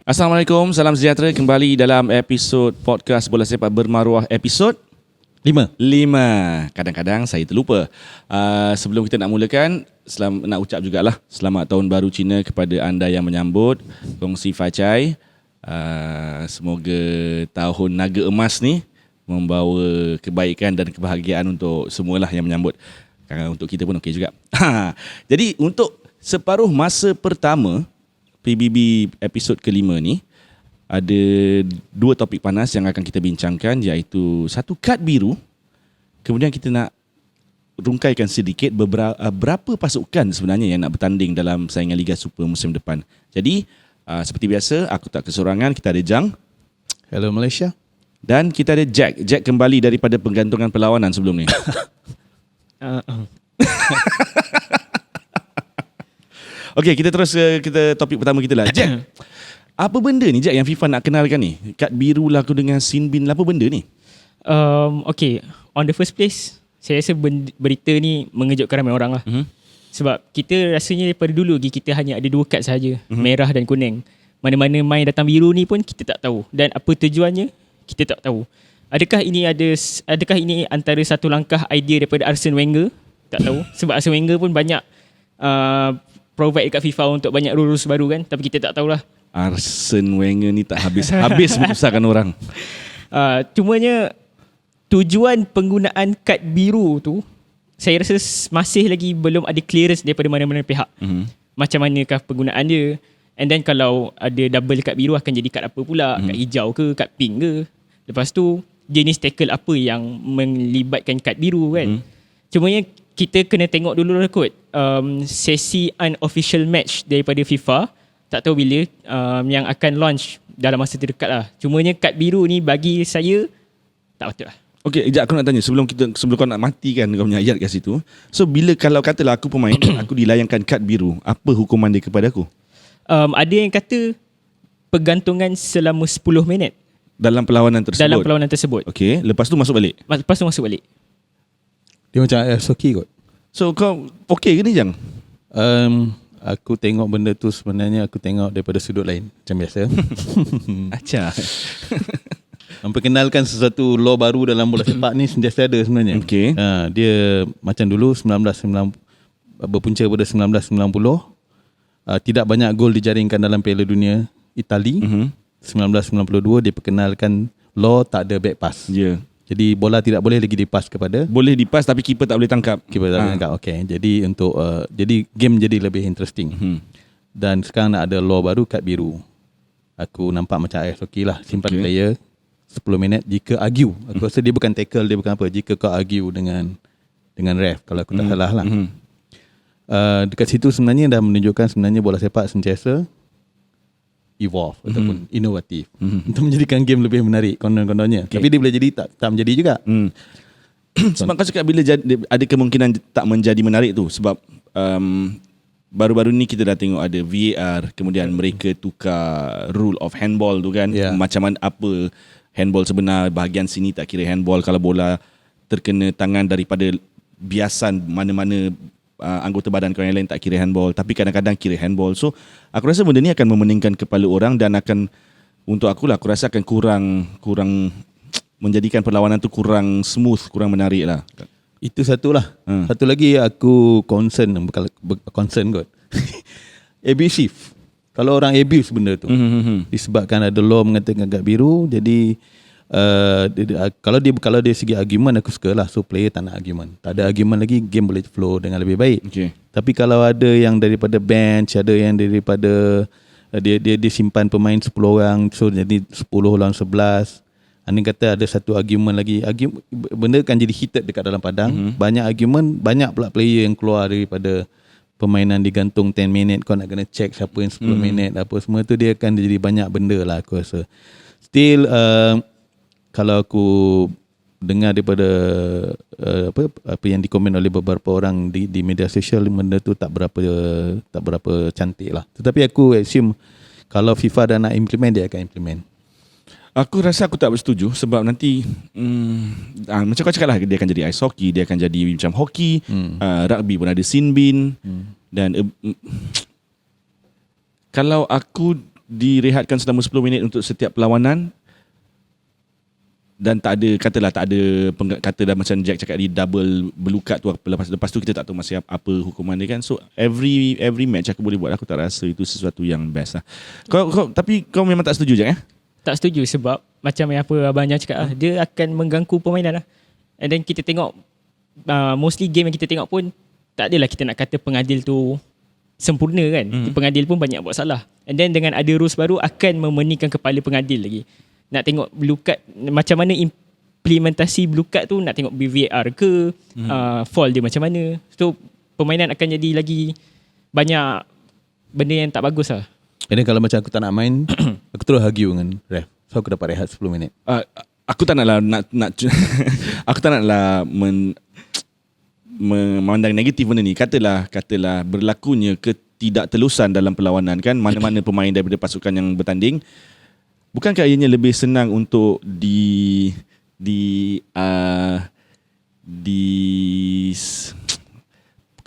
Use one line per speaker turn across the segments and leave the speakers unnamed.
Assalamualaikum, salam sejahtera kembali dalam episod podcast Bola Sepak Bermaruah episod
5.
Kadang-kadang saya terlupa. Sebelum kita nak mulakan, nak ucap jugalah selamat tahun baru Cina kepada anda yang menyambut. Gong Si Fa Cai. Semoga tahun naga emas ni membawa kebaikan dan kebahagiaan untuk semualah yang menyambut. Untuk kita pun okey juga. Jadi untuk separuh masa pertama PBB episod kelima ni, ada dua topik panas yang akan kita bincangkan, iaitu satu kad biru. Kemudian kita nak rungkaikan sedikit berapa pasukan sebenarnya yang nak bertanding dalam saingan Liga Super musim depan. Jadi seperti biasa, aku tak kesorangan, kita ada Jang.
Hello Malaysia.
Dan kita ada Jack. Jack kembali daripada penggantungan perlawanan sebelum ni. Okey, kita terus kita topik pertama kita lah. Jack, apa benda ni Jack yang FIFA nak kenalkan ni? Kad biru lah aku dengan sin bin lah, apa benda ni?
Okay, on the first place, saya rasa berita ni mengejutkan ramai orang lah. Sebab kita rasanya daripada dulu lagi kita hanya ada dua kad sahaja, merah dan kuning. Mana-mana main datang biru ni pun kita tak tahu. Dan apa tujuannya, kita tak tahu. Adakah ini antara satu langkah idea daripada Arsene Wenger? Tak tahu. Sebab Arsene Wenger pun banyak provide dekat FIFA untuk banyak rules baru kan. Tapi kita tak tahulah.
Arsene Wenger ni tak habis menyusahkan orang.
Cumanya tujuan penggunaan kad biru tu, saya rasa masih lagi belum ada clearance daripada mana-mana pihak. Macam manakah penggunaan dia. And then kalau ada double kad biru akan jadi kad apa pula? Kad hijau ke, kad pink ke? Lepas tu jenis tackle apa yang melibatkan kad biru kan? Cumanya kita kena tengok dulu lah kot sesi unofficial match daripada FIFA. Tak tahu bila yang akan launch dalam masa terdekat lah. Cumanya kad biru ni bagi saya tak patut lah.
Okey, Ijak, aku nak tanya sebelum kau nak matikan kau punya ayat kat situ. So bila kalau katalah aku pemain aku dilayangkan kad biru, apa hukuman dia kepada aku?
Ada yang kata pergantungan selama 10 minit
Dalam perlawanan tersebut. Okey, lepas tu masuk balik.
Dia macam hoki kot.
So kau okey ke ni Jang?
Aku tengok benda tu sebenarnya aku tengok daripada sudut lain macam biasa.
Acah.
Memperkenalkan sesuatu law baru dalam bola sepak ni sentiasa ada sebenarnya.
Okey.
Dia macam dulu 1990 berpunca pada 1990. Tidak banyak gol dijaringkan dalam Piala Dunia Itali. 1992 dia perkenalkan law tak ada back pass.
Ya. Yeah.
Jadi bola tidak boleh lagi dipas kepada.
Boleh dipas tapi keeper tak boleh tangkap.
Keeper tak boleh tangkap. Okey. Jadi untuk jadi game jadi lebih interesting. Dan sekarang nak ada law baru, kad biru. Aku nampak macam ice hockey lah. Simpan player 10 minit jika argue. Aku rasa dia bukan tackle, dia bukan apa. Jika kau argue dengan ref, kalau aku tak salah lah. Dekat situ sebenarnya dah menunjukkan sebenarnya bola sepak sentiasa evolve ataupun inovatif untuk menjadikan game lebih menarik konon-kononnya. Tapi dia boleh jadi tak menjadi juga.
Sebab kau cakap bila ada kemungkinan tak menjadi menarik tu sebab baru-baru ni kita dah tengok ada VAR, kemudian mereka tukar rule of handball tu kan. Macam mana apa handball sebenar, bahagian sini tak kira handball kalau bola terkena tangan daripada biasan mana-mana anggota badan kau yang lain tak kira handball, tapi kadang-kadang kira handball. So aku rasa benda ni akan memeningkan kepala orang dan akan, untuk aku rasa akan kurang menjadikan perlawanan tu kurang smooth, kurang menarik lah.
Itu satulah. Satu lagi aku concern kot. Abusive. Kalau orang abuse benda tu disebabkan ada law mengatakan kad biru, jadi kalau dia segi argument aku suka lah. So player tak nak argument, tak ada argument lagi, game boleh flow dengan lebih baik. Tapi kalau ada yang daripada bench, ada yang daripada dia simpan pemain 10 orang, so jadi 10 lawan 11. Anda kata ada satu argument lagi, benda kan jadi heated dekat dalam padang. Banyak argument, banyak pula player yang keluar daripada permainan digantung 10 minit. Kau nak kena check siapa yang 10 minit apa semua tu, dia akan jadi banyak benda lah aku rasa. Still kalau aku dengar daripada apa yang dikomen oleh beberapa orang di media sosial, benda tu tak berapa cantik lah. Tetapi aku assume kalau FIFA dah nak implement, dia akan implement.
Aku rasa aku tak bersetuju sebab nanti macam kau cakap lah, dia akan jadi ice hockey, dia akan jadi macam hockey, rugby pun ada sin bin. Dan kalau aku direhatkan selama 10 minit untuk setiap perlawanan dan tak ada kata dah macam Jack cakap di double berlukat tu, lepas tu kita tak tahu masih apa hukuman dia kan. So every match aku boleh buat, aku tak rasa itu sesuatu yang best lah. Tapi kau memang tak setuju Jack
Tak setuju sebab macam yang apa Abang Jan cakap lah, dia akan mengganggu permainan lah. And then kita tengok mostly game yang kita tengok pun tak adalah kita nak kata pengadil tu sempurna kan. Pengadil pun banyak buat salah. And then dengan ada rules baru akan memeningkan kepala pengadil lagi. Nak tengok blue card macam mana implementasi blue card tu, nak tengok VAR ke, fall dia macam mana. So permainan akan jadi lagi banyak benda yang tak bagus lah.
And then kalau macam aku tak nak main, aku terus argue dengan ref. So aku dapat rehat 10 minit.
Aku tak naklah aku tak naklah memandang negatif benda ni. Katalah berlakunya ketidaktelusan dalam perlawanan kan, mana-mana pemain daripada pasukan yang bertanding, bukankah ianya lebih senang untuk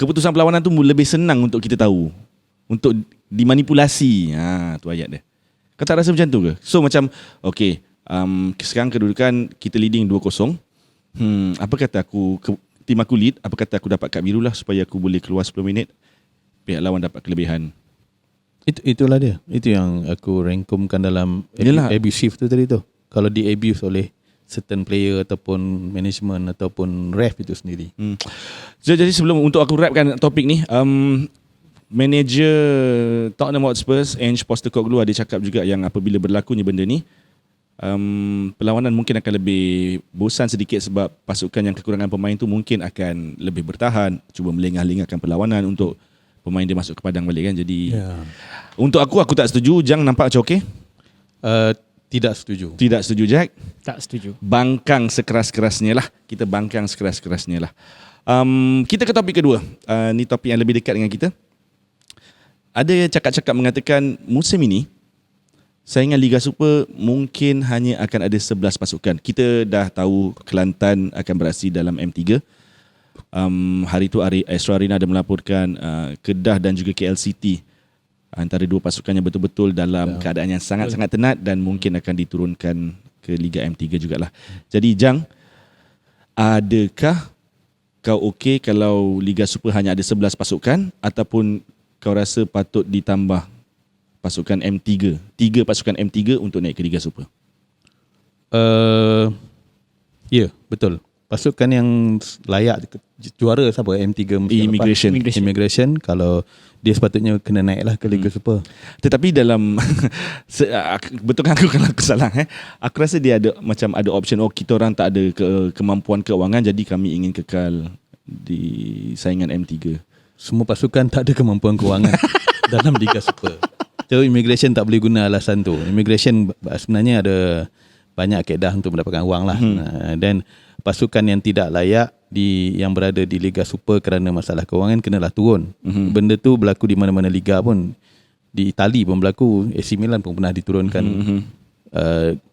keputusan perlawanan tu lebih senang untuk kita tahu, untuk dimanipulasi. Tu ayat dia. Kau tak rasa macam tu ke? So macam okay, sekarang kedudukan kita leading 2-0. Apa kata tim aku lead, apa kata aku dapat kad biru lah supaya aku boleh keluar 10 minit, pihak lawan dapat kelebihan.
Itulah dia. Itu yang aku rangkumkan dalam abusive tu tadi tu. Kalau di abuse oleh certain player ataupun management ataupun ref itu sendiri.
Jadi sebelum untuk aku rapkan topik ni, manager Tottenham Hotspur Ange Postecoglou ada cakap juga yang apabila berlakunya benda ni, perlawanan mungkin akan lebih bosan sedikit sebab pasukan yang kekurangan pemain tu mungkin akan lebih bertahan, cuba melengah-lengahkan perlawanan untuk pemain dia masuk ke padang balik kan. Jadi untuk aku tak setuju. Jang nampak macam okey?
Tidak setuju.
Tidak setuju Jack?
Tak setuju.
Bangkang sekeras-kerasnya lah. Kita bangkang sekeras-kerasnya lah. Kita ke topik kedua. Ni topik yang lebih dekat dengan kita. Ada cakap-cakap mengatakan musim ini saingan Liga Super mungkin hanya akan ada 11 pasukan. Kita dah tahu Kelantan akan beraksi dalam M3. Hari itu Astro Arena ada melaporkan Kedah dan juga KL City antara dua pasukan yang betul-betul dalam keadaan yang sangat-sangat tenat dan mungkin akan diturunkan ke Liga M3 jugalah. Jadi Jang, adakah kau okey kalau Liga Super hanya ada 11 pasukan ataupun kau rasa patut ditambah pasukan M3, 3 pasukan M3 untuk naik ke Liga Super?
Ya, betul. Pasukan yang layak juara siapa? M3 Immigration. Kalau dia sepatutnya kena naik lah ke Liga Super.
Tetapi dalam betulkan aku kalau aku salah, aku rasa dia ada option, kita orang tak ada kemampuan keuangan jadi kami ingin kekal di saingan M3.
Semua pasukan tak ada kemampuan keuangan dalam Liga Super. So Immigration tak boleh guna alasan tu. Immigration sebenarnya ada banyak kaedah untuk mendapatkan wang lah. Dan pasukan yang tidak layak yang berada di Liga Super kerana masalah kewangan kenalah turun. Benda tu berlaku di mana-mana liga pun. Di Itali pun berlaku. AC Milan pun pernah diturunkan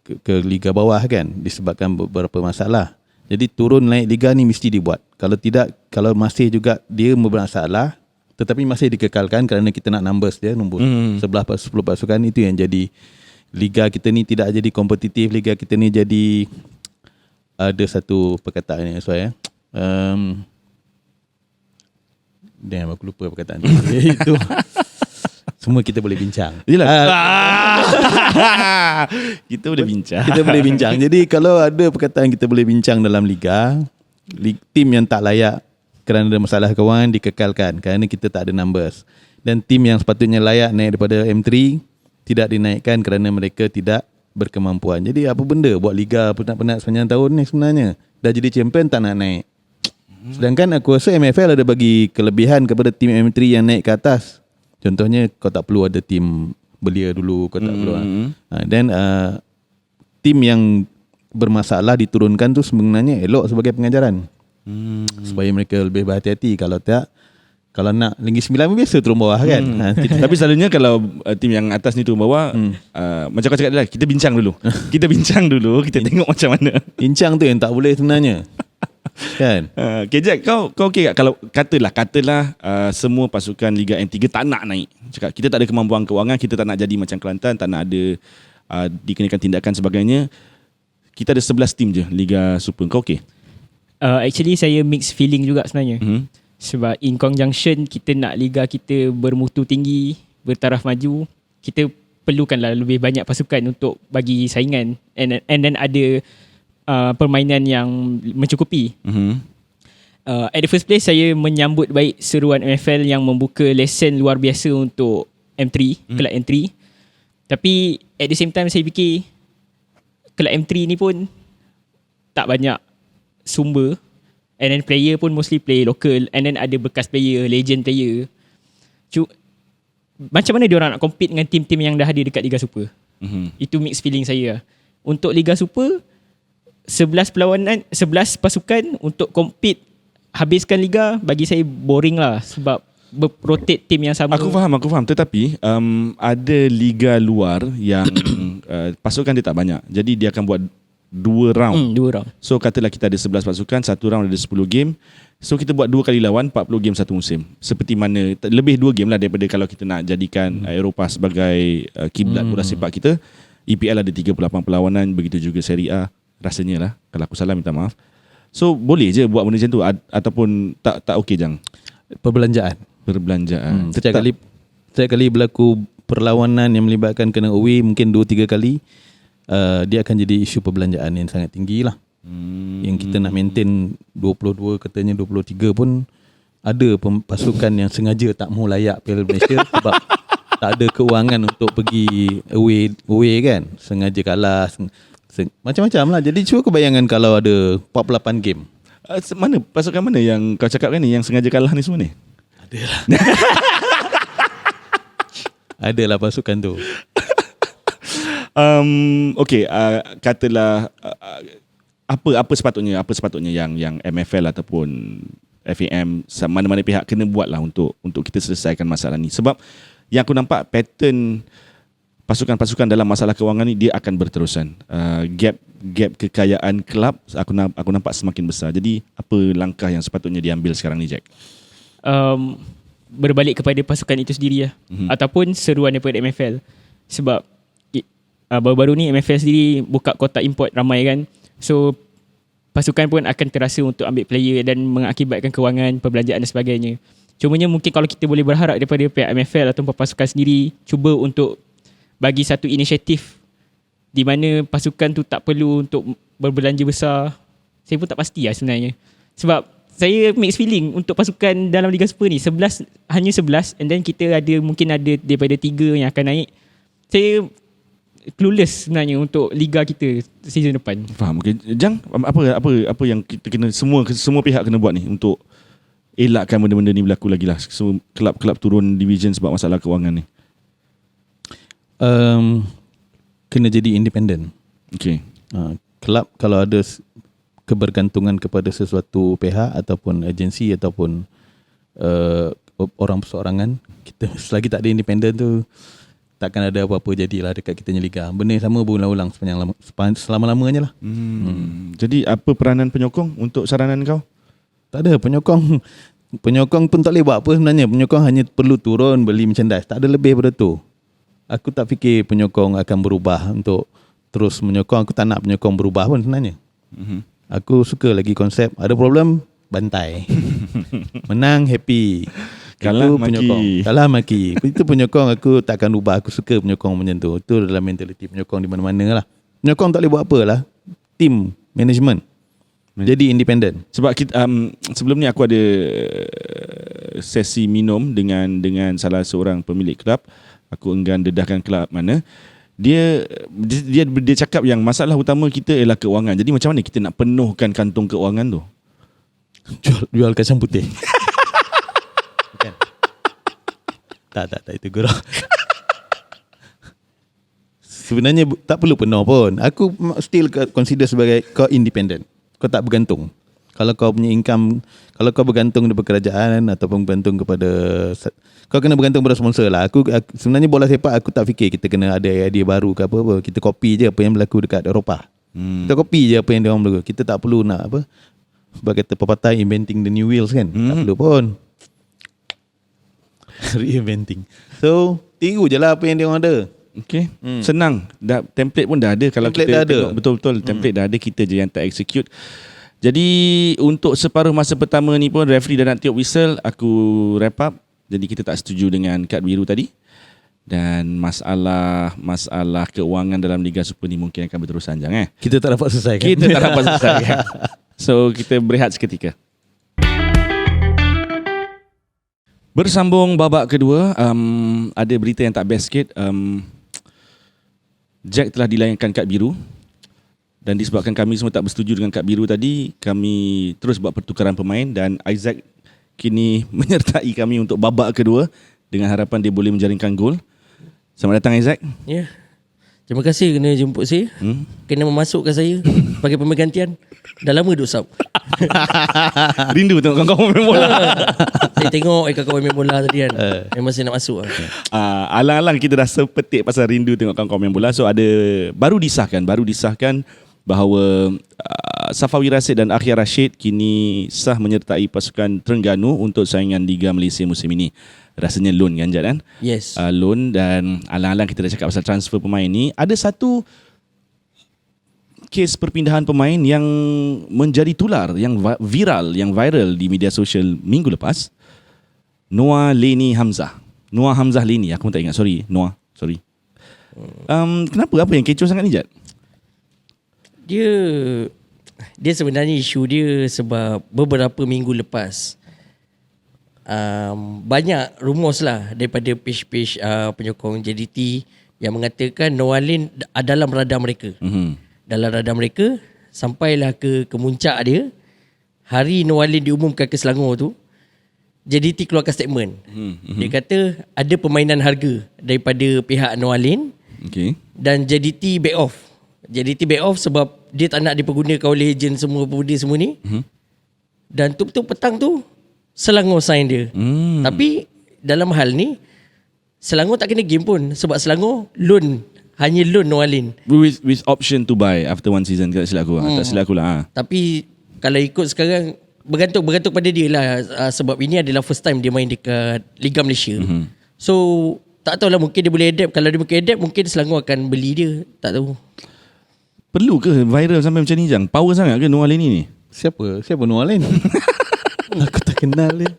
ke liga bawah kan, disebabkan beberapa masalah. Jadi turun naik liga ni mesti dibuat. Kalau tidak, kalau masih juga dia bermasalah tetapi masih dikekalkan kerana kita nak numbers dia, nombor 11 10 pasukan, itu yang jadi liga kita ni tidak jadi kompetitif. Liga kita ni jadi ada satu perkataan yang sesuai damn, aku lupa perkataan tu. Itu semua kita boleh bincang.
Yelah. Kita boleh bincang.
Kita boleh bincang. Jadi kalau ada perkataan kita boleh bincang dalam liga, tim yang tak layak kerana ada masalah kewangan dikekalkan kerana kita tak ada numbers. Dan tim yang sepatutnya layak naik daripada M3 tidak dinaikkan kerana mereka tidak berkemampuan. Jadi apa benda buat liga penat-penat sepanjang tahun ni sebenarnya. Dah jadi champion tak nak naik. Sedangkan aku rasa MFL ada bagi kelebihan kepada tim M3 yang naik ke atas. Contohnya kau tak perlu ada tim belia dulu, kau tak perlu. Dan tim yang bermasalah diturunkan tu sebenarnya elok sebagai pengajaran. Supaya mereka lebih berhati-hati. Kalau tak, kalau nak Negeri Sembilan biasa turun bawah kan.
Tapi selalunya kalau tim yang atas ni turun bawah, macam kau cakap tadi, kita bincang dulu. Kita tengok macam mana.
Bincang tu yang tak boleh sebenarnya. Kan?
Okay Jack, kau okay tak kalau katalah semua pasukan Liga M3 tak nak naik. Cakap kita tak ada kemampuan kewangan, kita tak nak jadi macam Kelantan, tak nak ada dikenakan tindakan sebagainya. Kita ada 11 tim je Liga Super. Kau okay?
Actually saya mixed feeling juga sebenarnya. Sebab in conjunction kita nak liga kita bermutu tinggi, bertaraf maju, kita perlukanlah lebih banyak pasukan untuk bagi saingan, and then ada permainan yang mencukupi. At the first place, saya menyambut baik seruan MFL yang membuka lesen luar biasa untuk M3, kelab M3. Tapi at the same time saya fikir kelab M3 ni pun tak banyak sumber, and then player pun mostly play local, and then ada bekas player, legend player. Macam mana diorang nak compete dengan tim-tim yang dah ada dekat Liga Super? Itu mixed feeling saya. Untuk Liga Super, 11 perlawanan, 11 pasukan untuk compete habiskan liga, bagi saya boring lah, sebab rotate tim yang sama.
Aku faham. Tetapi ada liga luar yang pasukan dia tak banyak. Jadi dia akan buat 2 round.
2 round.
So katalah kita ada 11 pasukan, satu round ada 10 game. So kita buat 2 kali lawan, 40 game satu musim. Seperti mana, lebih 2 game lah daripada kalau kita nak jadikan Eropah sebagai kiblat bola sepak kita. EPL ada 38 perlawanan, begitu juga Serie A. Rasanya lah, kalau aku salah minta maaf. So boleh je buat benda macam tu, ataupun tak okey Jang?
Perbelanjaan. Setiap kali berlaku perlawanan yang melibatkan kena away mungkin 2-3 kali, dia akan jadi isu perbelanjaan yang sangat tinggi lah. Yang kita nak maintain 22, katanya 23 pun ada pasukan yang sengaja tak mahu layak Piala Malaysia sebab tak ada kewangan untuk pergi away kan. Sengaja kalah, macam-macam lah. Jadi cuba kau bayangkan kalau ada 48 game.
Mana pasukan mana yang kau cakap kan ni, yang sengaja kalah ni semua ni?
Adalah. Adalah pasukan tu.
Okay, katalah apa sepatutnya yang MFL ataupun FAM, mana-mana pihak kena buat lah untuk kita selesaikan masalah ni. Sebab yang aku nampak pattern pasukan-pasukan dalam masalah kewangan ni, dia akan berterusan. Gap kekayaan kelab aku nampak semakin besar. Jadi apa langkah yang sepatutnya diambil sekarang ni, Jack?
Berbalik kepada pasukan itu sendiri lah. Ataupun seruan daripada MFL. Sebab baru-baru ni MFL sendiri buka kotak import ramai kan. So pasukan pun akan terasa untuk ambil player dan mengakibatkan kewangan, perbelanjaan dan sebagainya. Cumanya mungkin kalau kita boleh berharap daripada pihak MFL atau pasukan sendiri cuba untuk bagi satu inisiatif di mana pasukan tu tak perlu untuk berbelanja besar. Saya pun tak pasti lah sebenarnya. Sebab saya mixed feeling untuk pasukan dalam Liga Super ni. Hanya 11, and then kita mungkin ada daripada 3 yang akan naik. Saya clueless sebenarnya untuk liga kita season depan.
Faham. Okay. Jang, apa yang kita kena, semua pihak kena buat ni untuk elakkan benda-benda ni berlaku lagi lah. Semua kelab-kelab turun division sebab masalah kewangan ni.
Kena jadi independen.
Okay.
Kelab kalau ada kebergantungan kepada sesuatu pihak ataupun agensi ataupun orang perseorangan, kita selagi tak ada independen tu, takkan ada apa-apa jadilah dekat kita punya liga. Benda yang sama berulang-ulang selama-lamanya lah.
Jadi apa peranan penyokong untuk saranan kau?
Tak ada penyokong. Penyokong pun tak boleh buat apa sebenarnya. Penyokong hanya perlu turun beli merchandise. Tak ada lebih daripada tu. Aku tak fikir penyokong akan berubah untuk terus menyokong. Aku tak nak penyokong berubah pun sebenarnya. Aku suka lagi konsep ada problem, bantai. Menang, happy. Kalah, maki. Kalah, maki. Itu penyokong. Aku takkan ubah. Aku suka penyokong macam tu. Itu adalah mentaliti penyokong di mana-mana lah. Penyokong tak boleh buat apa lah. Team management. Jadi independen. Sebab
kita, sebelum ni aku ada sesi minum dengan salah seorang pemilik kelab. Aku enggan dedahkan kelab mana. Dia cakap yang masalah utama kita ialah keuangan. Jadi macam mana kita nak penuhkan kantung keuangan tu?
Jual kacang putih. Bukan. Tak itu gurau. Sebenarnya tak perlu penuh pun. Aku still consider sebagai kau independent. Kau tak bergantung. Kalau kau punya income, kalau kau bergantung kepada kerajaan ataupun bergantung kepada, kau kena bergantung pada sponsor lah. Aku sebenarnya bola sepak aku tak fikir kita kena ada idea baru ke apa-apa. Kita copy je apa yang berlaku dekat Eropah. Kita copy je apa yang dia orang berlaku. Kita tak perlu nak Sebab kata pepatah inventing the new wheels kan. Tak perlu pun. Reinventing. So tiru je lah apa yang dia orang ada.
Okay. Senang. Template pun dah ada. Kalau
Template
kita
dah ada.
tengok betul-betul template dah ada, kita je yang tak execute. Jadi untuk separuh masa pertama ni pun referee dah nak tiup whistle, aku wrap up. Jadi kita tak setuju dengan kad biru tadi. Dan masalah keuangan dalam Liga Super ni mungkin akan berterus panjang.
Kita tak dapat selesai kan.
Kita tak dapat selesai. So kita berehat seketika. Bersambung babak kedua, ada berita yang tak best sikit. Jack telah dilayangkan kad biru. Dan disebabkan kami semua tak bersetuju dengan kad biru tadi, kami terus buat pertukaran pemain dan Isaac kini menyertai kami untuk babak kedua dengan harapan dia boleh menjaringkan gol. Selamat datang Isaac.
Ya. Terima kasih kena jemput saya. Kena memasukkan saya sebagai pemain gantian. Dah lama duk sub.
Rindu tengok kawan-kawan main bola.
Saya tengok kawan-kawan main bola tadi kan. Memang saya nak masuk.
Alang-alang kita dah sepetik pasal rindu tengok kawan-kawan main bola. So baru disahkan bahawa Safawi Rashid dan Akhir Rashid kini sah menyertai pasukan Terengganu untuk saingan Liga Malaysia musim ini. Rasanya loan kan Jad kan?
Yes.
Loan, dan alang-alang kita dah cakap pasal transfer pemain ni. Ada satu kes perpindahan pemain yang menjadi tular, yang viral di media sosial minggu lepas. Noah Leni Hamzah. Noah Hamzah Leni, aku tak ingat. Noah. Kenapa? Apa yang kecoh sangat ni Jad?
Dia sebenarnya isu dia sebab beberapa minggu lepas banyak rumus lah daripada page-page penyokong JDT yang mengatakan Noah Lin dalam radar mereka. Dalam radar mereka, sampailah ke muncak dia. Hari Noah Lin diumumkan ke Selangor tu, JDT keluarkan statement. Dia kata ada permainan harga daripada pihak Noah Lin. Dan JDT back off. JDT back off sebab dia tak nak dipergunakan oleh ejen semua ni. Dan tu petang tu Selangor sign dia. Tapi dalam hal ni Selangor tak kena game pun sebab Selangor hanya loan Noah Lin
with option to buy after one season. Tak silap aku lah.
Tapi kalau ikut sekarang bergantung pada dia lah, sebab ini adalah first time dia main dekat Liga Malaysia. So tak tahulah, mungkin dia boleh adapt. Kalau dia mungkin adapt, mungkin Selangor akan beli dia. Tak tahu.
Perlu ke viral sampai macam ni Jang? Power sangat ke Noah Lin ni?
Siapa Noah Lin? Aku tak kenal dia.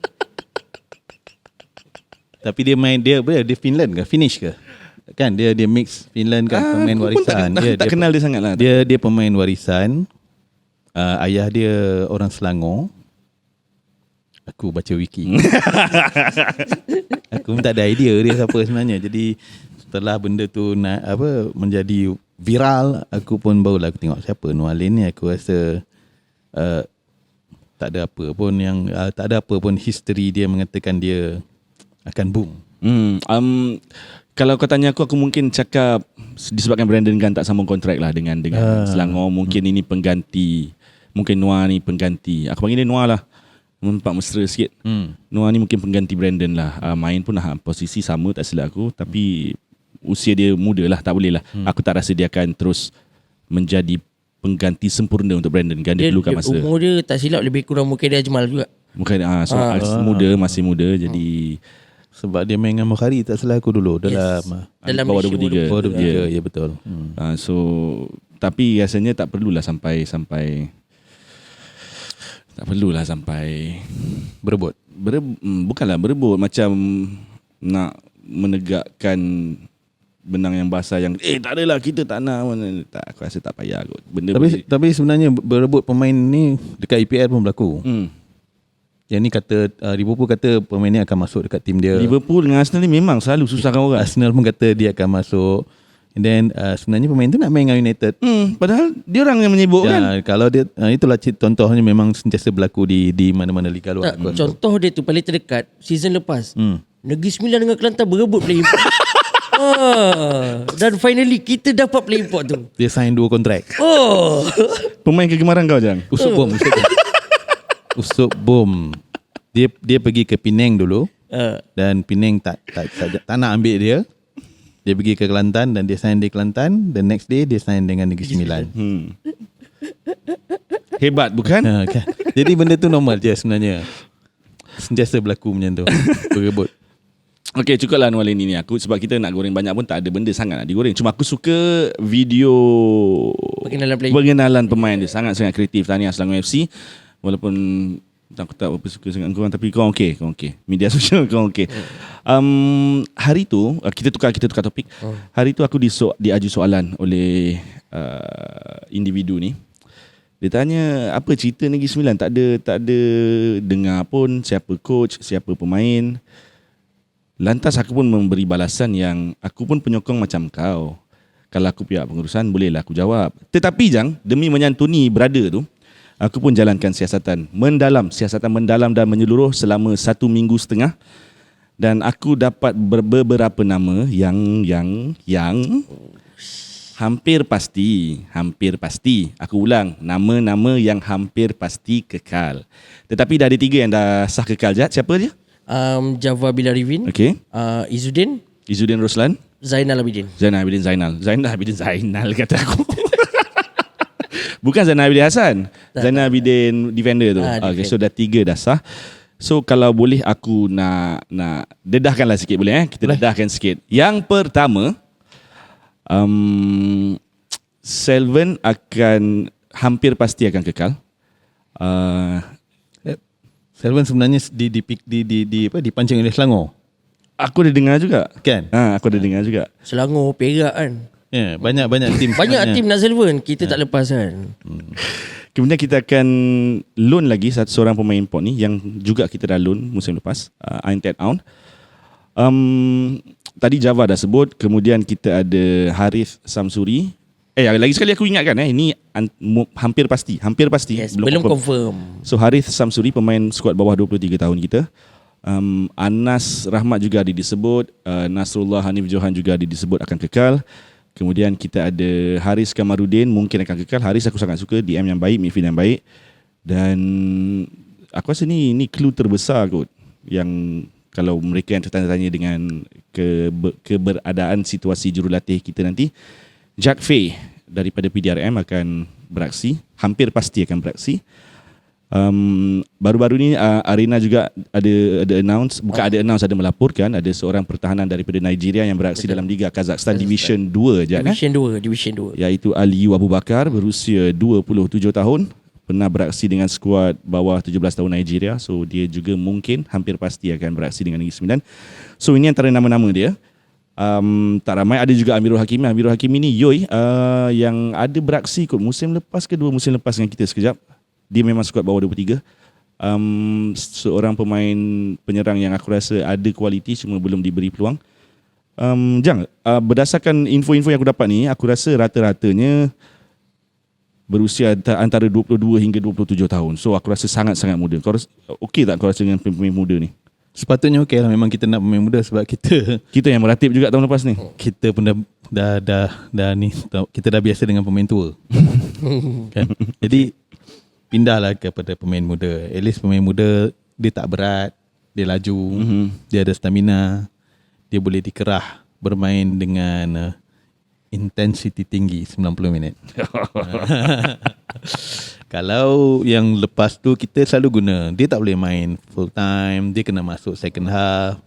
Tapi dia main dia Finland ke? Finnish ke? Kan dia mix Finland kan, pemain warisan.
Tak kenal dia sangat lah.
Dia pemain warisan. Ayah dia orang Selangor. Aku baca wiki. Aku pun tak ada idea dia siapa sebenarnya. Jadi setelah benda tu menjadi viral, aku pun barulah aku tengok siapa Noah Lin ni. Aku rasa tak ada apa pun history dia mengatakan dia akan boom.
Kalau kau tanya aku mungkin cakap disebabkan Brandon Gunn tak sambung kontrak lah dengan Selangor. Mungkin ini pengganti. Mungkin Noah ni pengganti. Aku panggil dia Noah lah, nampak mesra sikit. Noah ni mungkin pengganti Brandon lah. Main pun posisi sama tak silap aku. Tapi usia dia muda lah, tak boleh lah. Aku tak rasa dia akan terus menjadi pengganti sempurna untuk Brandon Gunn. Dia perlukan masa.
Umur dia tak silap lebih kurang mungkin dia Ajmal juga.
Mungkin masih muda. Jadi
sebab dia main dengan Bukhari tak salah aku dulu dalam
bawah 23.
Bawah 23, ya betul.
So tapi rasanya tak perlulah sampai
berebut.
Bukanlah berebut, macam nak menegakkan benang yang basah yang tak adalah kita tak nak. Aku rasa tak payah kot.
Tapi sebenarnya berebut pemain ni dekat EPL pun berlaku. Yang ni kata Liverpool kata pemain ni akan masuk dekat tim dia.
Liverpool dengan Arsenal ni memang selalu susahkan orang.
Arsenal pun kata dia akan masuk. And then sebenarnya pemain tu nak main dengan United.
Padahal dia orang yang menyibuk kan.
Kalau dia itulah contohnya memang sentiasa berlaku di mana-mana liga luar.
Contoh dia tu paling terdekat season lepas. Negeri Sembilan dengan Kelantan berebut play import. Dan finally kita dapat play import tu.
Dia sign 2 kontrak.
Pemain kegemaran kau Jang.
Usuk bom. Dia pergi ke Penang dulu. Dan Penang tak nak ambil dia. Dia pergi ke Kelantan dan dia sign di Kelantan. The next day dia sign dengan Negeri Sembilan.
Hebat bukan?
Kan? Jadi benda tu normal je sebenarnya. Sentiasa berlaku macam tu. Berebut.
Okay, cukuplah Nualin ini aku. Sebab kita nak goreng banyak pun tak ada benda sangat nak digoreng. Cuma aku suka video pengenalan pemain dia. Sangat-sangat kreatif. Tahniah Selangor FC. Walaupun aku tak berapa suka sangat korang, tapi korang okey. Media sosial korang okey. Hari tu kita tukar topik. Hari tu aku diaju soalan oleh individu ni. Dia tanya apa cerita Negeri Sembilan, tak ada dengar pun siapa coach, siapa pemain. Lantas aku pun memberi balasan yang aku pun penyokong macam kau. Kalau aku pihak pengurusan, bolehlah aku jawab. Tetapi Jang, demi menyantuni brother tu, aku pun jalankan siasatan mendalam dan menyeluruh selama 1 minggu setengah. Dan aku dapat beberapa nama yang hampir pasti. Aku ulang, nama-nama yang hampir pasti kekal. Tetapi dah ada 3 yang dah sah kekal. Jad, siapa dia?
Java Bilarivin,
Okay.
Izzuddin
Roslan,
Zainal Abidin
Zainal kata aku. Bukan Zainal Abidin Hassan. Zainal Abidin defender tu. Okay, so dah 3 dah sah. So kalau boleh aku nak dedahkanlah sikit, boleh Kita dedahkan sikit. Yang pertama, Selvan akan hampir pasti akan kekal.
Selvan sebenarnya dipancing oleh Selangor.
Aku ada dengar juga.
Kan?
Aku ada dengar juga.
Selangor, Perak kan.
Ya, banyak tim.
Banyak tim nak Selvan. Kita tak lepas kan.
Kemudian kita akan loan lagi seorang pemain import ni yang juga kita dah loan musim lepas, Ain Ted Aun. Tadi Java dah sebut. Kemudian kita ada Harith Samsuri. Lagi sekali aku ingatkan ini hampir pasti.
Yes, belum confirm.
So Harith Samsuri, pemain skuad bawah 23 tahun kita. Anas Rahmat juga ada disebut. Nasrullah Hanif Johan juga ada disebut akan kekal. Kemudian kita ada Haris Kamarudin, mungkin akan kekal. Haris aku sangat suka, DM yang baik, midfield yang baik. Dan aku rasa ni clue terbesar kot, yang kalau mereka yang tertanya-tanya dengan keberadaan situasi jurulatih kita nanti. Jack Fay daripada PDRM akan beraksi, hampir pasti akan beraksi. Baru-baru ni Arena juga ada announce, ada melaporkan ada seorang pertahanan daripada Nigeria yang beraksi dalam Liga Kazakhstan Division 2 je.
Division 2.
Iaitu Aliyu Abu Bakar, berusia 27 tahun, pernah beraksi dengan skuad bawah 17 tahun Nigeria. So dia juga mungkin hampir pasti akan beraksi dengan Negeri Sembilan. So ini antara nama-nama dia. Tak ramai. Ada juga Amirul Hakimi ni yang ada beraksi kot musim lepas ke 2 musim lepas dengan kita sekejap. Dia memang skuad bawah 23. Seorang pemain penyerang yang aku rasa ada kualiti, cuma belum diberi peluang. Berdasarkan info-info yang aku dapat ni, aku rasa rata-ratanya berusia antara 22 hingga 27 tahun. So aku rasa sangat-sangat muda. Kau okey tak kau rasa dengan pemain muda ni?
Sepatutnya okey lah. Memang kita nak pemain muda sebab kita
yang meratip juga tahun lepas ni.
Kita pun dah ni, kita dah biasa dengan pemain tua. Kan? Jadi pindahlah kepada pemain muda. At least pemain muda dia tak berat, dia laju, dia ada stamina, dia boleh dikerah bermain dengan intensity tinggi 90 minit. Kalau yang lepas tu kita selalu guna, dia tak boleh main full time, dia kena masuk second half.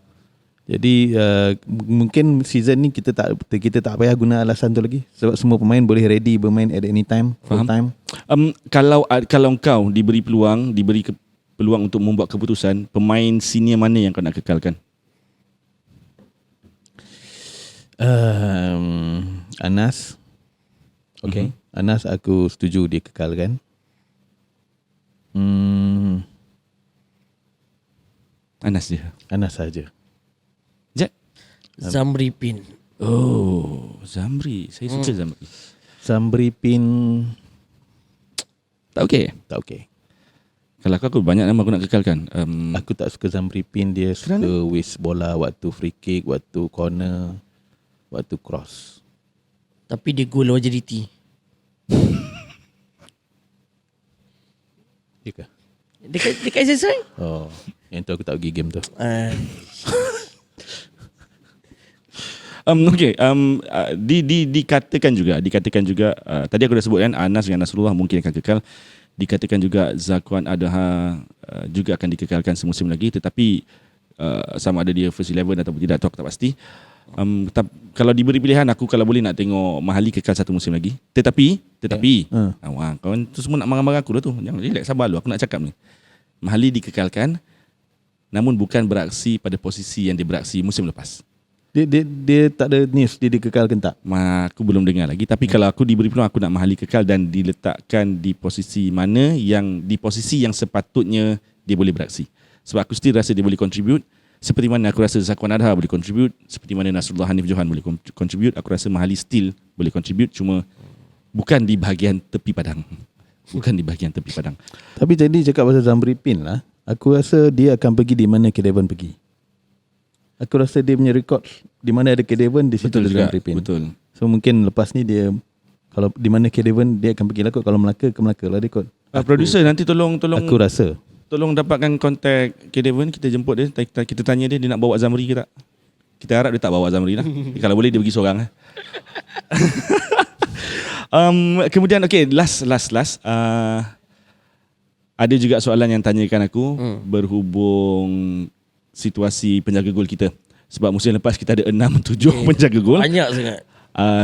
Jadi mungkin season ni kita tak payah guna alasan tu lagi sebab semua pemain boleh ready bermain at any time, full time.
Kalau kau diberi peluang untuk membuat keputusan, pemain senior mana yang kau nak kekalkan?
Anas. Okay. Anas aku setuju dia kekalkan.
Anas saja.
Zamri Pin.
Zamri. Saya suka Zamri.
Zamri Pin
tak okey. Kalau aku banyak nama aku nak kekalkan.
Aku tak suka Zamri Pin. Dia suka waste bola waktu free kick, waktu corner, waktu cross.
Tapi dia gol lawan JDT.
Ya ke?
Dekat SSI?
Oh, yang tu aku tak pergi game tu.
Okay. Dikatakan juga tadi aku dah sebut kan, Anas dengan Nasrullah mungkin akan kekal. Dikatakan juga Zakwan Adha juga akan dikekalkan semusim lagi, tetapi sama ada dia first 11 ataupun tidak, tu aku tak pasti. Kalau diberi pilihan, aku kalau boleh nak tengok Mahali kekal satu musim lagi. Tetapi wah, kawan tu semua nak marah-marah aku dah tu. Jangan relax, sabar dulu, aku nak cakap ni. Mahali dikekalkan, namun bukan beraksi pada posisi yang dia beraksi musim lepas.
Dia tak ada news dia dikekalkan tak?
Aku belum dengar lagi. Tapi kalau aku diberi peluang, aku nak Mahali kekal dan diletakkan di posisi mana di posisi yang sepatutnya dia boleh beraksi. Sebab aku still rasa dia boleh contribute. Seperti mana aku rasa Zakwan Adha boleh contribute, seperti mana Nasrullah Hanif Johan boleh contribute, aku rasa Mahali still boleh contribute, cuma bukan di bahagian tepi padang. Bukan di bahagian tepi padang.
Tapi jadi cakap pasal Zamri Pin lah, aku rasa dia akan pergi di mana K-Devon pergi. Aku rasa dia punya record di mana ada K-Devon, di situ ada Zamri Pin.
Betul.
So mungkin lepas ni dia, kalau di mana K-Devon, dia akan pergi lah kot. Kalau Melaka, ke Melaka lah dia kot.
Producer nanti tolong
Aku rasa
tolong dapatkan kontak K-Devon, kita jemput dia, kita tanya dia nak bawa Zamri ke tak. Kita harap dia tak bawa Zamri lah. Kalau boleh dia pergi seorang. Kemudian last. Ada juga soalan yang tanyakan aku berhubung situasi penjaga gol kita. Sebab musim lepas kita ada 6-7 penjaga gol.
Banyak sangat.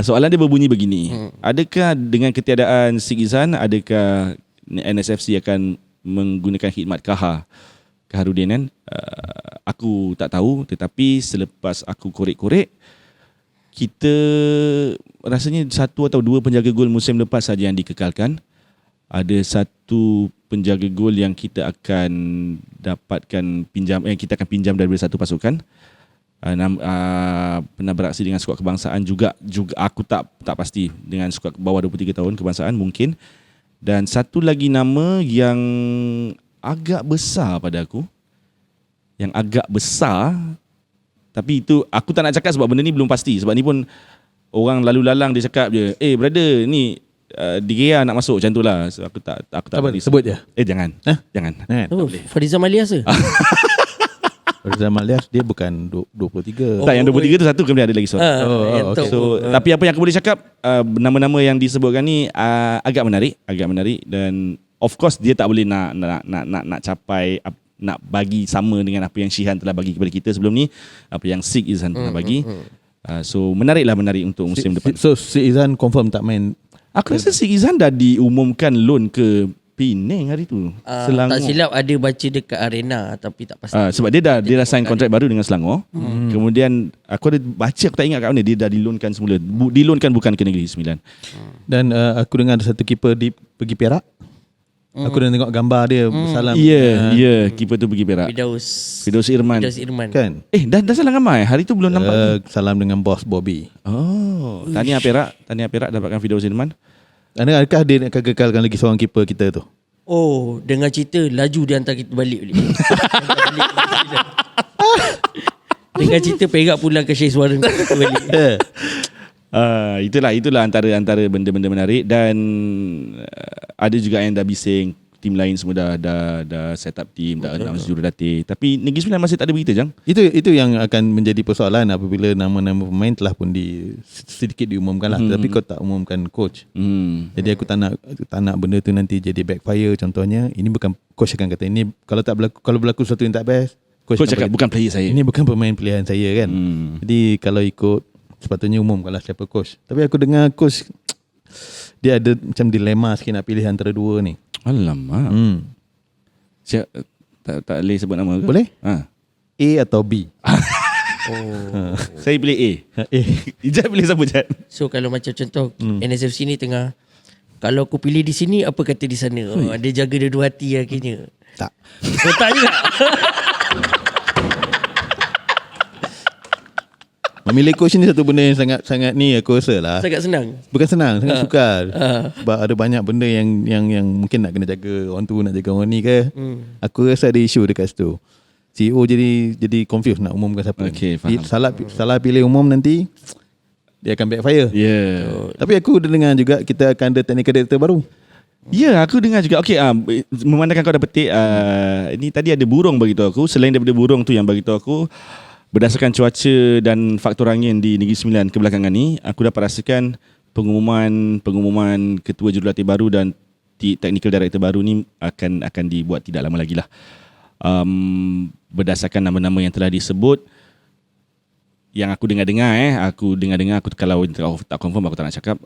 Soalan dia berbunyi begini. Adakah dengan ketiadaan Sig Izan, adakah NSFC akan menggunakan khidmat Kaharudin kan? Aku tak tahu, tetapi selepas aku korek-korek, kita rasanya 1 atau 2 penjaga gol musim lepas saja yang dikekalkan. Ada 1 penjaga gol yang kita akan dapatkan kita akan pinjam daripada satu pasukan. Pernah beraksi dengan skuad kebangsaan juga aku tak pasti, dengan skuad bawah 23 tahun kebangsaan mungkin. Dan 1 lagi nama yang agak besar pada aku, yang agak besar, tapi itu aku tak nak cakap sebab benda ni belum pasti. Sebab ni pun orang lalu lalang dia cakap je, brother ni De Gea nak masuk macam tu lah. So, aku tak
sebut je.
Jangan. Jangan.
Farizam Alias ke?
Farizam Alias dia bukan 23.
Tak, yang 23 tu satu, kemudian ada lagi soalan.
Okay.
So tapi apa yang aku boleh cakap, nama-nama yang disebutkan ni agak menarik dan of course dia tak boleh nak capai, nak bagi sama dengan apa yang Shihan telah bagi kepada kita sebelum ni, apa yang Sig Izan telah bagi. So menarik untuk musim depan.
So Sig Izan confirm tak main.
Aku rasa Sig Izan dah diumumkan loan ke Penang hari tu.
Tak silap ada baca dekat Arena, tapi tak pasti.
Sebab dia dah sign kontrak baru dengan Selangor. Kemudian aku ada baca, aku tak ingat kat mana, dia dah dilonkan semula. Dilonkan bukan ke Negeri Sembilan.
Dan aku dengar ada satu keeper pergi Perak. Aku dah tengok gambar dia bersalam.
Ya, keeper tu pergi Perak. Firdaus Irman.
Kan?
Dah salam gambar hari tu belum nampak.
Salam dengan bos Bobby.
Tahniah Perak dapatkan Firdaus Irman.
Adakah dia akan kekalkan lagi seorang keeper kita tu?
Dengan cerita laju dia hantar kita balik. Dengan cerita Perak pulang ke Syekh Suara balik.
Itulah antara benda-benda menarik. Dan ada juga yang dah bising tim lain semua dah set up team, dah announce jurulatih. Tapi Negeri Sembilan masih tak ada berita, Jang.
Itu yang akan menjadi persoalan apabila nama-nama pemain telah pun sedikit diumumkan lah. Tapi kau tak umumkan coach. Jadi aku tak nak benda tu nanti jadi backfire. Contohnya, ini bukan coach akan kata ini kalau berlaku sesuatu yang tak best, coach
cakap bukan player saya.
Ini bukan pemain pilihan saya kan. Jadi kalau ikut sepatutnya umumkanlah siapa coach. Tapi aku dengar coach dia ada macam dilema sikit nak pilih antara 2 ni.
Alamak. Tak boleh sebut nama ke?
Boleh? A atau B.
Saya pilih A. Ijat pilih siapa, Ijat?
So kalau macam contoh NSFC ni tengah, kalau aku pilih di sini, apa kata di sana? Dia jaga dua hati akhirnya.
Tak.
Tak juga.
Memilih coach ni satu benda yang sangat ni aku rasa lah.
Sangat senang.
Bukan senang, sangat sukar. Sebab ada banyak benda yang mungkin nak kena jaga orang tu, nak jaga orang ni ke. Aku rasa ada isu dekat situ. CEO jadi confused nak umumkan siapa. Faham. Salah pilih umum nanti dia akan backfire. Tapi aku dah dengar juga kita akan ada technical director baru.
Ya, aku dengar juga. Memandangkan kau dah petik, ini tadi ada burung beritahu aku. Selain daripada burung tu yang beritahu aku, berdasarkan cuaca dan faktor angin di Negeri Sembilan kebelakangan ni, aku dapat rasakan pengumuman ketua jurulatih baru dan technical director baru ni akan dibuat tidak lama lagi lah. Berdasarkan nama-nama yang telah disebut, yang aku dengar-dengar aku kalau tak confirm aku tak nak cakap,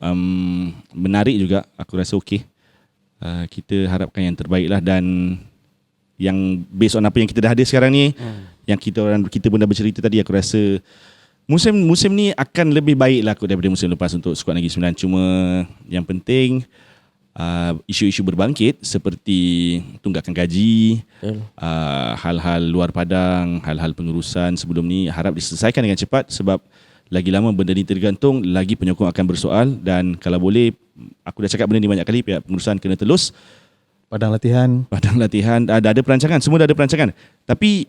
menarik juga, aku rasa okey. Kita harapkan yang terbaik lah, dan yang based on apa yang kita dah ada sekarang ni, yang kita pun dah bercerita tadi, aku rasa musim ni akan lebih baik lah daripada musim lepas untuk skuad Negeri Sembilan. Cuma yang penting isu-isu berbangkit seperti tunggakan gaji, hal-hal luar padang, hal-hal pengurusan sebelum ni harap diselesaikan dengan cepat, sebab lagi lama benda ni tergantung, lagi penyokong akan bersoal. Dan kalau boleh, aku dah cakap benda ni banyak kali, pihak pengurusan kena telus padang latihan ada perancangan, semua dah ada perancangan. Tapi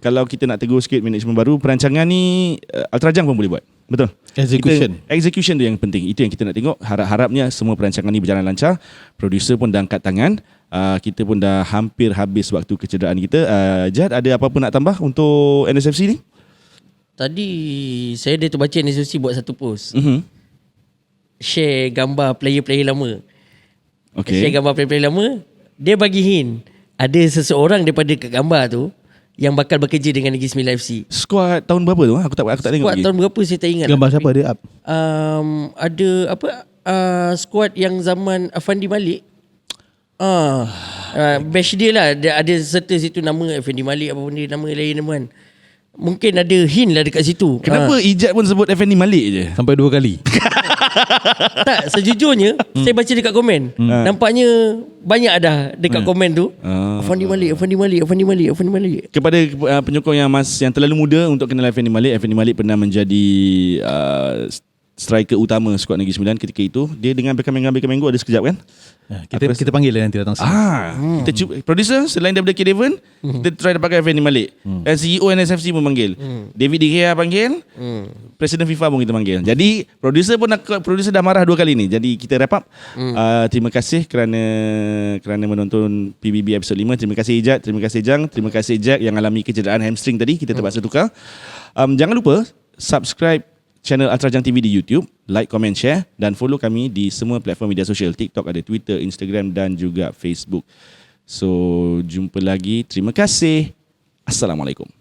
kalau kita nak tegur sikit manajemen baru, perancangan ni Ultrajang pun boleh buat. Betul. Execution tu yang penting. Itu yang kita nak tengok. Harap-harapnya semua perancangan ni berjalan lancar. Producer pun dah angkat tangan. Kita pun dah hampir habis waktu kecederaan kita. Jad, ada apa-apa nak tambah untuk NSFC ni?
Tadi saya dah terbaca NSFC buat satu post. Share gambar player-player lama.
Okay.
Share gambar player-player lama. Dia bagi hint, ada seseorang daripada kat gambar tu yang bakal bekerja dengan Negeri Sembilan FC.
Skuad tahun berapa tu? Aku tak tengok
Skuad
lagi.
tahun berapa saya tak ingat.
Gambar siapa dia up?
Ada apa? Skuad yang zaman Afandi Malik. Batch dia lah. Dia ada serta situ nama Afandi Malik apa benda, nama lain kan. Mungkin ada hint lah dekat situ.
Kenapa Ijat pun sebut Effendi Malik je?
Sampai 2 kali.
Tak, sejujurnya saya baca dekat komen, nampaknya banyak dah dekat komen tu. Afandi Malik.
Kepada penyokong yang terlalu muda untuk kenal Effendi Malik pernah menjadi striker utama skuad Negeri Sembilan ketika itu. Dia dengan Beckham Menggo ada sekejap kan?
Kita panggil dia nanti datang sini.
Kita cuba producer selain daripada K Devon, kita try dapat Effendi Malik. CEO NSFC pun panggil. David De Gea panggil. Presiden FIFA pun kita panggil. Jadi producer dah marah 2 kali ni. Jadi kita wrap up. Terima kasih kerana menonton PBB episod 5. Terima kasih Ijat, terima kasih Jang, terima kasih Jack yang alami kecederaan hamstring tadi. Kita terpaksa tukar. Jangan lupa subscribe channel Ultrajang TV di YouTube, like, comment, share, dan follow kami di semua platform media sosial. TikTok ada, Twitter, Instagram dan juga Facebook. So, jumpa lagi. Terima kasih. Assalamualaikum.